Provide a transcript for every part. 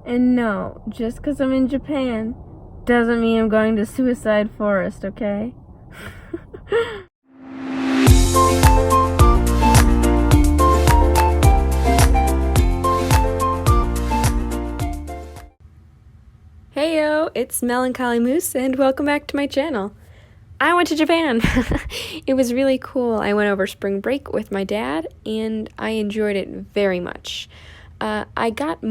And no, just because I'm in Japan doesn't mean I'm going to Suicide Forest, okay? Heyo, it's Melancholy Moose, and welcome back to my channel. I went to Japan. It was really cool. I went over spring break with my dad, and I enjoyed it very much. I got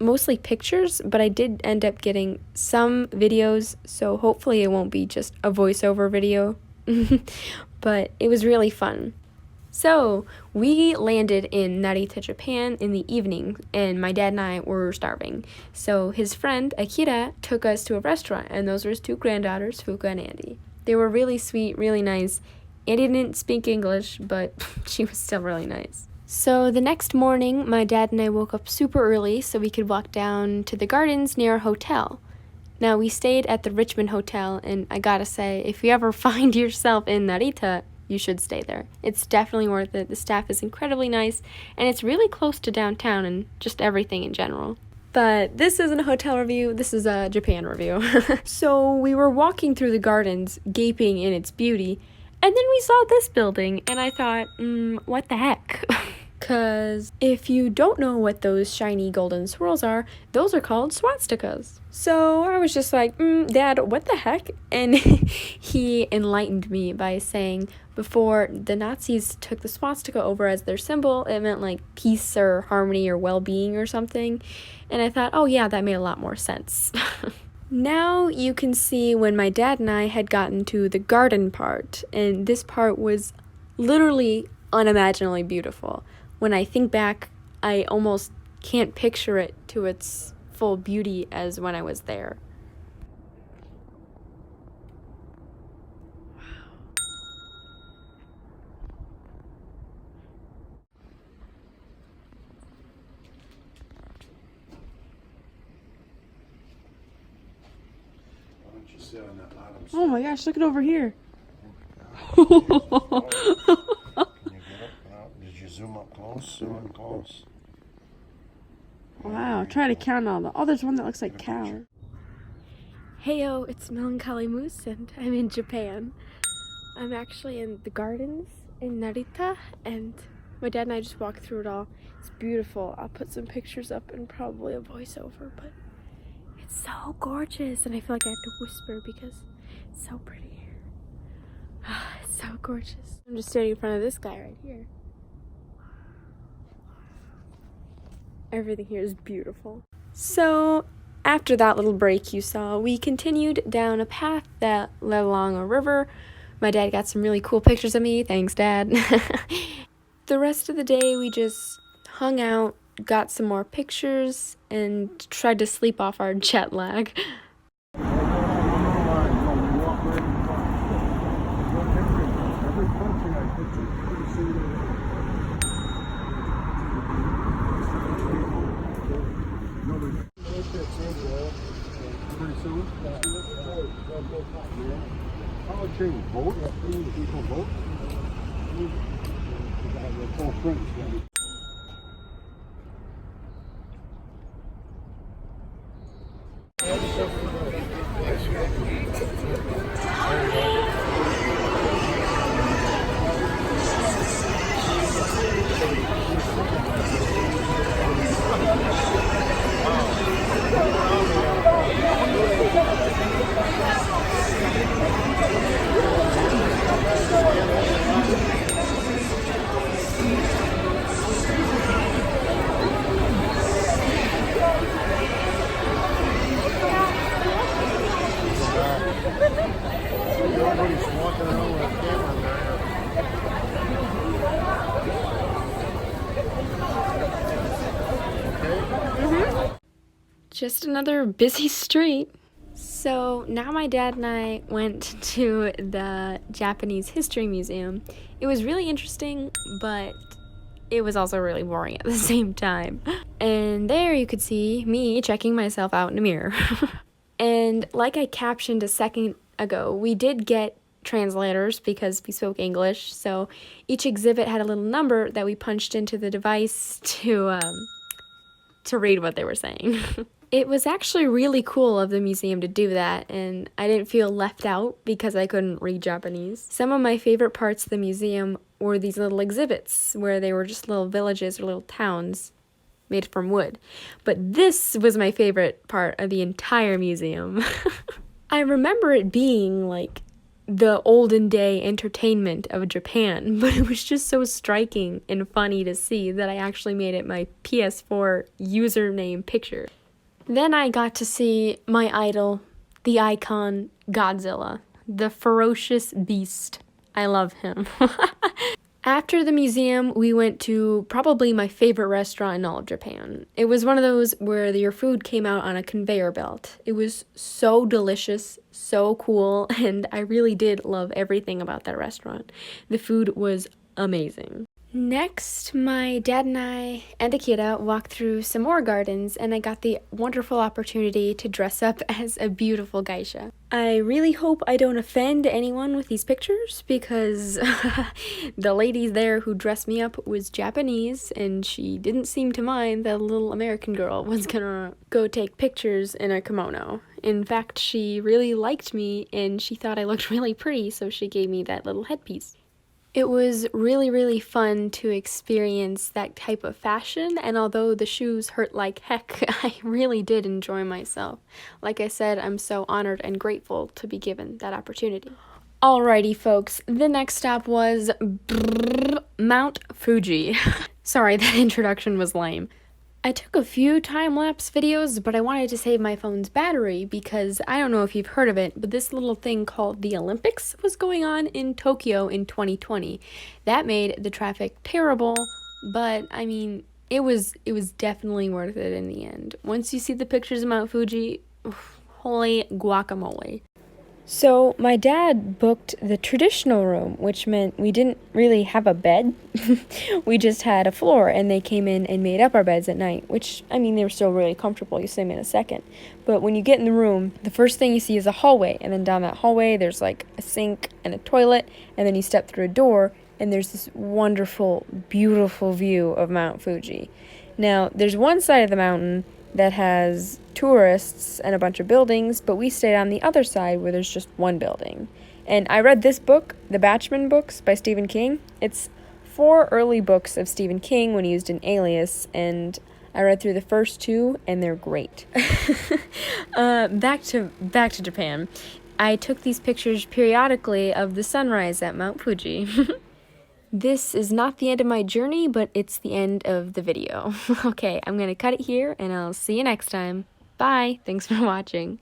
mostly pictures, but I did end up getting some videos, so hopefully it won't be just a voiceover video. But it was really fun. So, we landed in Narita, Japan in the evening, and my dad and I were starving. So, his friend, Akira, took us to a restaurant, and those were his two granddaughters, Fuka and Andy. They were really sweet, really nice. Andy didn't speak English, but she was still really nice. So, the next morning, my dad and I woke up super early so we could walk down to the gardens near our hotel. Now, we stayed at the Richmond Hotel, and I gotta say, if you ever find yourself in Narita, you should stay there. It's definitely worth it. The staff is incredibly nice, and it's really close to downtown and just everything in general. But this isn't a hotel review, this is a Japan review. So we were walking through the gardens, gaping in its beauty, and then we saw this building, and I thought, what the heck? Because if you don't know what those shiny golden swirls are, those are called swastikas. So I was just like, Dad, what the heck? And he enlightened me by saying before the Nazis took the swastika over as their symbol, it meant like peace or harmony or well-being or something. And I thought, oh yeah, that made a lot more sense. Now you can see when my dad and I had gotten to the garden part, and this part was literally unimaginably beautiful. When I think back, I almost can't picture it to its full beauty as when I was there. Why don't you sit on that bottom Oh my gosh, look at over here. Can you get up? Did you zoom up close? Zoom in close. Wow, try to count all the... Oh, there's one that looks like cow. Heyo, it's Melancholy Moose, and I'm in Japan. I'm actually in the gardens in Narita, and my dad and I just walked through it all. It's beautiful. I'll put some pictures up and probably a voiceover, but it's so gorgeous, and I feel like I have to whisper because it's so pretty. It's so gorgeous. I'm just standing in front of this guy right here. Everything here is beautiful. So, after that little break you saw, we continued down a path that led along a river. My dad got some really cool pictures of me. Thanks, Dad. The rest of the day, we just hung out, got some more pictures, and tried to sleep off our jet lag. Vote? People vote? All French, yeah. Nobody's walking around with a camera there. Just another busy street. So now my dad and I went to the Japanese History Museum. It was really interesting, but it was also really boring at the same time. And there you could see me checking myself out in a mirror. And like I captioned a second ago, we did get translators because we spoke English, so each exhibit had a little number that we punched into the device to to read what they were saying. It was actually really cool of the museum to do that, and I didn't feel left out because I couldn't read Japanese. Some of my favorite parts of the museum were these little exhibits where they were just little villages or little towns made from wood. But this was my favorite part of the entire museum. I remember it being like the olden day entertainment of Japan, but it was just so striking and funny to see that I actually made it my PS4 username picture. Then I got to see my idol, the icon, Godzilla, the ferocious beast. I love him. After the museum, we went to probably my favorite restaurant in all of Japan. It was one of those where your food came out on a conveyor belt. It was so delicious, so cool, and I really did love everything about that restaurant. The food was amazing. Next, my dad and I and Akira walked through some more gardens, and I got the wonderful opportunity to dress up as a beautiful geisha. I really hope I don't offend anyone with these pictures because the lady there who dressed me up was Japanese, and she didn't seem to mind that a little American girl was gonna go take pictures in a kimono. In fact, she really liked me, and she thought I looked really pretty, so she gave me that little headpiece. It was really, really fun to experience that type of fashion, and although the shoes hurt like heck, I really did enjoy myself. Like I said, I'm so honored and grateful to be given that opportunity. Alrighty, folks, the next stop was Mount Fuji. Sorry, that introduction was lame. I took a few time-lapse videos, but I wanted to save my phone's battery because I don't know if you've heard of it, but this little thing called the Olympics was going on in Tokyo in 2020. That made the traffic terrible, but I mean, it was definitely worth it in the end. Once you see the pictures of Mount Fuji, holy guacamole. So my dad booked the traditional room, which meant we didn't really have a bed. We just had a floor, and they came in and made up our beds at night, which, I mean, they were still really comfortable. You see them in a second. But when you get in the room, the first thing you see is a hallway, and then down that hallway, there's like a sink and a toilet, and then you step through a door, and there's this wonderful, beautiful view of Mount Fuji. Now, there's one side of the mountain that has tourists and a bunch of buildings, but we stayed on the other side where there's just one building. And I read this book, The Batchman books by Stephen King. It's 4 early books of Stephen King when he used an alias, and I read through the first 2, and they're great. Back to Japan. I took these pictures periodically of the sunrise at Mount Fuji. This is not the end of my journey, but it's the end of the video. Okay, I'm gonna cut it here, and I'll see you next time. Bye! Thanks for watching.